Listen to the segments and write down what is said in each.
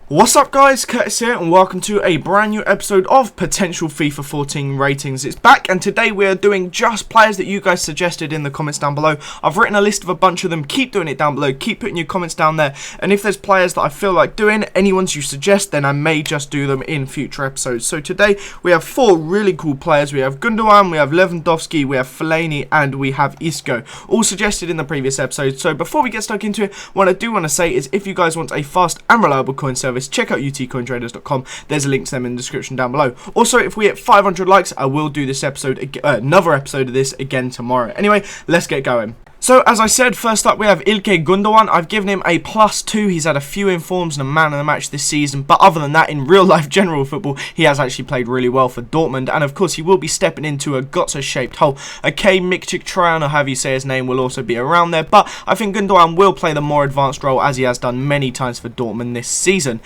What's up guys, Curtis here and welcome to a brand new episode of Potential FIFA 14 Ratings. It's back and today we are doing just players that you guys suggested in the comments down below. I've written a list of a bunch of them, keep doing it down below, keep putting your comments down there, and if there's players that I feel like doing, any ones you suggest, then I may just do them in future episodes. So today we have four really cool players. We have Gundogan, we have Lewandowski, we have Fellaini and we have Isco, all suggested in the previous episode. So before we get stuck into it, what I do want to say is if you guys want a fast and reliable coin service, check out utcointraders.com. There's a link to them in the description down below. Also, if we hit 500 likes, I will do this episode, another episode of this again tomorrow. Anyway, let's get going. So, as I said, first up we have Ilkay Gundogan. I've given him a +2. He's had a few informs and a man of the match this season. But other than that, in real life general football, he has actually played really well for Dortmund. And of course, he will be stepping into a Götze-shaped hole. Ilkay Gundogan, or however you say his name, will also be around there. But I think Gundogan will play the more advanced role, as he has done many times for Dortmund this season.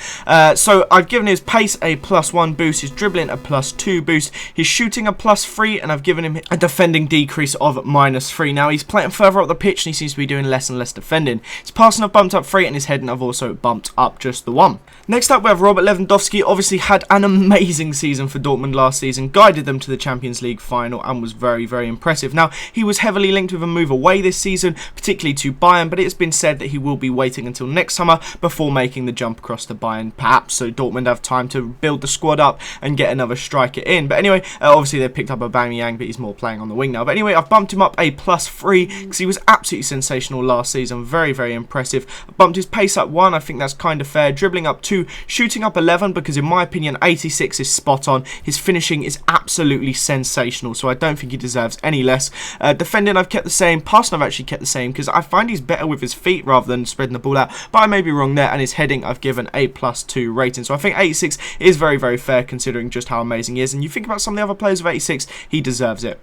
So, I've given his pace a +1 boost, his dribbling a +2 boost, his shooting a +3, and I've given him a defending decrease of -3. Now, he's playing further up the pitch and he seems to be doing less and less defending. His passing I've bumped up 3 and his heading I've also bumped up just the 1. Next up we have Robert Lewandowski. Obviously had an amazing season for Dortmund last season, guided them to the Champions League final and was very, very impressive. Now he was heavily linked with a move away this season, particularly to Bayern, but it's been said that he will be waiting until next summer before making the jump across to Bayern, perhaps so Dortmund have time to build the squad up and get another striker in. But anyway, obviously they picked up Aubameyang, but he's more playing on the wing now. But anyway, I've bumped him up a +3 because he was absolutely sensational last season, very, very impressive. I bumped his pace up 1, I think that's kind of fair, dribbling up 2, shooting up 11 because in my opinion 86 is spot on. His finishing is absolutely sensational, so I don't think he deserves any less. Defending I've kept the same, passing I've actually kept the same because I find he's better with his feet rather than spreading the ball out, but I may be wrong there, and his heading I've given a +2 rating, so I think 86 is very, very fair considering just how amazing he is, and you think about some of the other players of 86, he deserves it.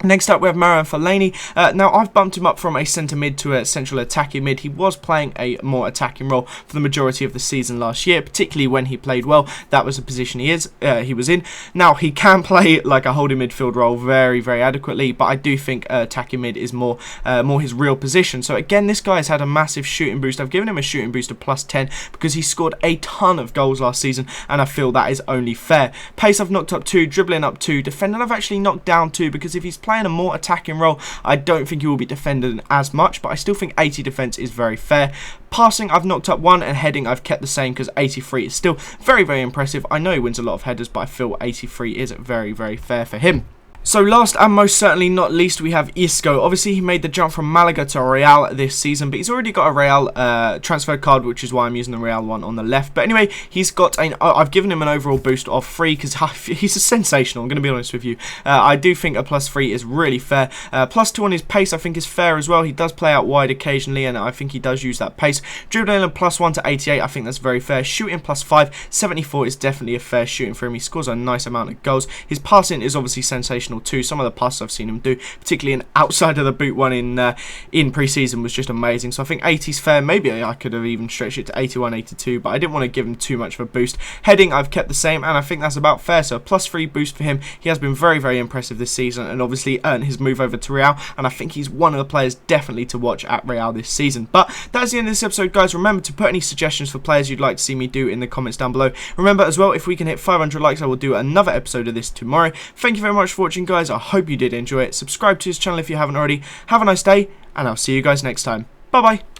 Next up we have Fellaini. Now I've bumped him up from a centre mid to a central attacking mid. He was playing a more attacking role for the majority of the season last year, particularly when he played well. That was the position he was in. Now he can play like a holding midfield role very, very adequately, but I do think attacking mid is more his real position. So again, this guy has had a massive shooting boost. I've given him a shooting boost of +10 because he scored a ton of goals last season, and I feel that is only fair. Pace I've knocked up 2, dribbling up 2, defending I've actually knocked down 2 because if he's playing a more attacking role, I don't think he will be defended as much, but I still think 80 defense is very fair. Passing I've knocked up 1 and heading I've kept the same because 83 is still very, very impressive. I know he wins a lot of headers, but I feel 83 is very, very fair for him. So last and most certainly not least, we have Isco. Obviously, he made the jump from Malaga to Real this season, but he's already got a Real transfer card, which is why I'm using the Real one on the left. But anyway, he's got I've given him an overall boost of 3 because he's a sensational, I'm going to be honest with you. I do think a +3 is really fair. +2 on his pace I think is fair as well. He does play out wide occasionally, and I think he does use that pace. Dribbling a +1 to 88, I think that's very fair. Shooting +5, 74 is definitely a fair shooting for him. He scores a nice amount of goals. His passing is obviously sensational too. Some of the passes I've seen him do, particularly an outside of the boot one in pre-season, was just amazing. So I think 80 is fair. Maybe I could have even stretched it to 81, 82, but I didn't want to give him too much of a boost. Heading I've kept the same, and I think that's about fair. So a +3 boost for him. He has been very, very impressive this season, and obviously earned his move over to Real, and I think he's one of the players definitely to watch at Real this season. But that's the end of this episode, guys. Remember to put any suggestions for players you'd like to see me do in the comments down below. Remember as well, if we can hit 500 likes, I will do another episode of this tomorrow. Thank you very much for watching, guys. I hope you did enjoy it. Subscribe to his channel if you haven't already. Have a nice day, and I'll see you guys next time. Bye bye.